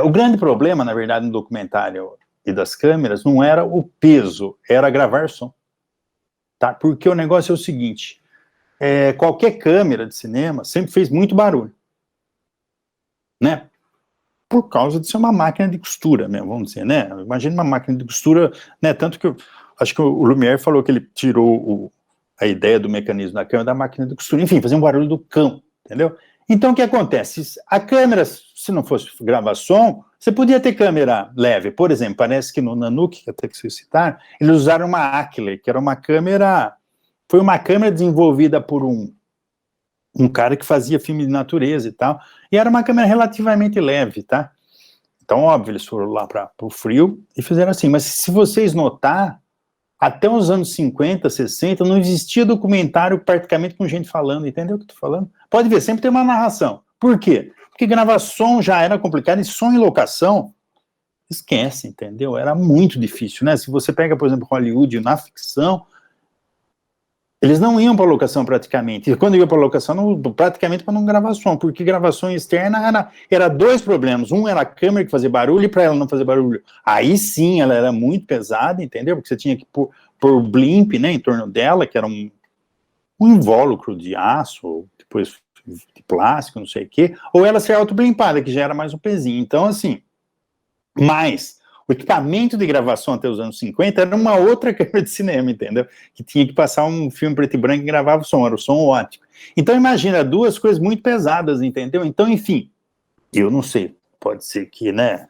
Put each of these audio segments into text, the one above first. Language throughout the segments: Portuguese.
O grande problema, na verdade, no documentário e das câmeras, não era o peso, era gravar som. Tá? Porque o negócio é o seguinte, qualquer câmera de cinema sempre fez muito barulho, né? Por causa de ser uma máquina de costura mesmo, vamos dizer, né? Imagina uma máquina de costura, né? Tanto que acho que o Lumière falou que ele tirou a ideia do mecanismo da câmera da máquina de costura, enfim, fazer um barulho do cão, entendeu? Então, o que acontece? A câmera, se não fosse gravar som, você podia ter câmera leve. Por exemplo, parece que no Nanook, até que vocês citaram, eles usaram uma Ackley, que era uma câmera... Foi uma câmera desenvolvida por um cara que fazia filme de natureza e tal, e era uma câmera relativamente leve, tá? Então, óbvio, eles foram lá para o frio e fizeram assim. Mas se vocês notar, até os anos 50, 60, não existia documentário praticamente com gente falando, entendeu o que eu tô falando? Pode ver, sempre tem uma narração. Por quê? Porque gravar som já era complicado, e som em locação, esquece, entendeu? Era muito difícil, né? Se você pega, por exemplo, Hollywood na ficção, eles não iam para locação praticamente, e quando iam para locação, praticamente para não gravar som, porque gravação externa era dois problemas, um era a câmera que fazia barulho, e para ela não fazer barulho, aí sim ela era muito pesada, entendeu? Porque você tinha que pôr blimp, né, em torno dela, que era um invólucro de aço, ou depois de plástico, não sei o quê, ou ela ser auto-blimpada, que já era mais um pezinho, então assim, mas... O equipamento de gravação até os anos 50 era uma outra câmera de cinema, entendeu? Que tinha que passar um filme preto e branco e gravava o som, era o som ótico. Então, imagina, duas coisas muito pesadas, entendeu? Então, enfim, eu não sei, pode ser que, né,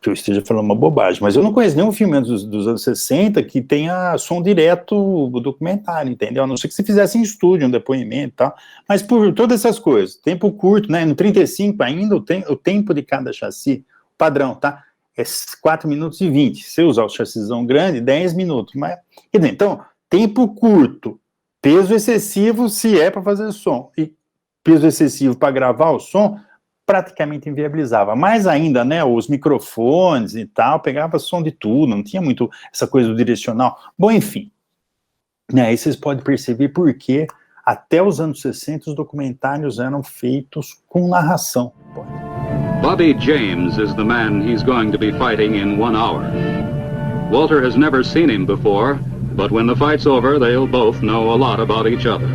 que eu esteja falando uma bobagem, mas eu não conheço nenhum filme dos anos 60 que tenha som direto do documentário, entendeu? A não ser que você fizesse em estúdio, um depoimento e tal, mas por todas essas coisas, tempo curto, né, no 35 ainda o tempo de cada chassi, padrão, tá? É 4 minutos e 20, se usar o chassizão grande, 10 minutos, mas, quer dizer, então, tempo curto, peso excessivo se é para fazer som, e peso excessivo para gravar o som, praticamente inviabilizava, mais ainda, né, os microfones e tal, pegava som de tudo, não tinha muito essa coisa do direcional, bom, enfim, né, aí vocês podem perceber por que até os anos 60 os documentários eram feitos com narração. Bobby James is the man he's going to be fighting in 1 hour. Walter has never seen him before, but when the fight's over, they'll both know a lot about each other.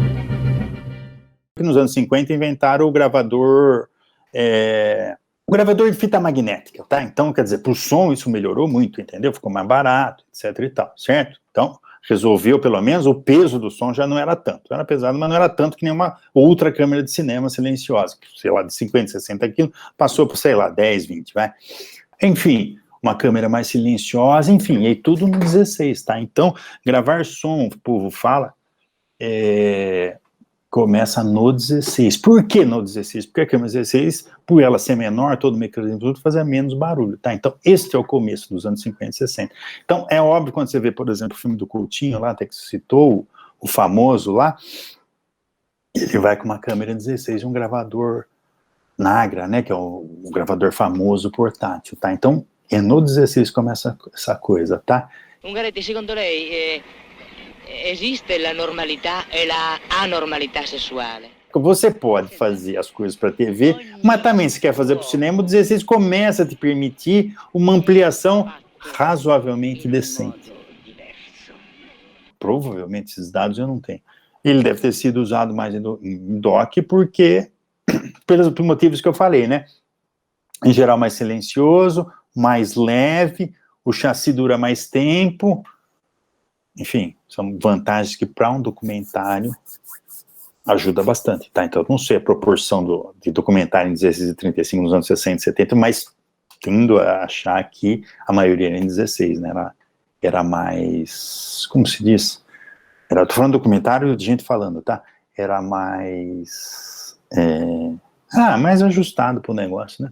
Nos anos 50 inventaram o gravador de fita magnética, tá? Então, quer dizer, pro som isso melhorou muito, entendeu? Ficou mais barato, etc e tal, certo? Então, resolveu, pelo menos, o peso do som já não era tanto. Era pesado, mas não era tanto que nem uma outra câmera de cinema silenciosa, que, sei lá, de 50, 60 quilos, passou por, sei lá, 10, 20, vai. Enfim, uma câmera mais silenciosa, enfim, e aí tudo no 16, tá? Então, gravar som, o povo fala, começa no 16. Por que no 16? Porque a câmera 16, por ela ser menor, todo o mecanismo tudo fazia menos barulho, tá? Então, este é o começo dos anos 50 e 60. Então, é óbvio quando você vê, por exemplo, o filme do Coutinho lá, até que você citou, o famoso lá, ele vai com uma câmera 16 e um gravador Nagra, né, que é o gravador famoso portátil, tá? Então, é no 16 que começa essa coisa, tá? Ungaretti, secondo lei esiste la normalità e la anormalità sessuale? Você pode fazer as coisas para a TV, mas também se quer fazer para o cinema, o 16 começa a te permitir uma ampliação razoavelmente decente. Provavelmente esses dados eu não tenho. Ele deve ter sido usado mais em dock porque, por motivos que eu falei, né? Em geral mais silencioso, mais leve, o chassi dura mais tempo, enfim, são vantagens que para um documentário ajuda bastante, tá? Então, não sei a proporção de documentário em 16 e 35 nos anos 60 e 70, mas tendo a achar que a maioria era em 16, né? Era mais, como se diz? Tô falando documentário de gente falando, tá? Era mais... mais ajustado pro negócio, né?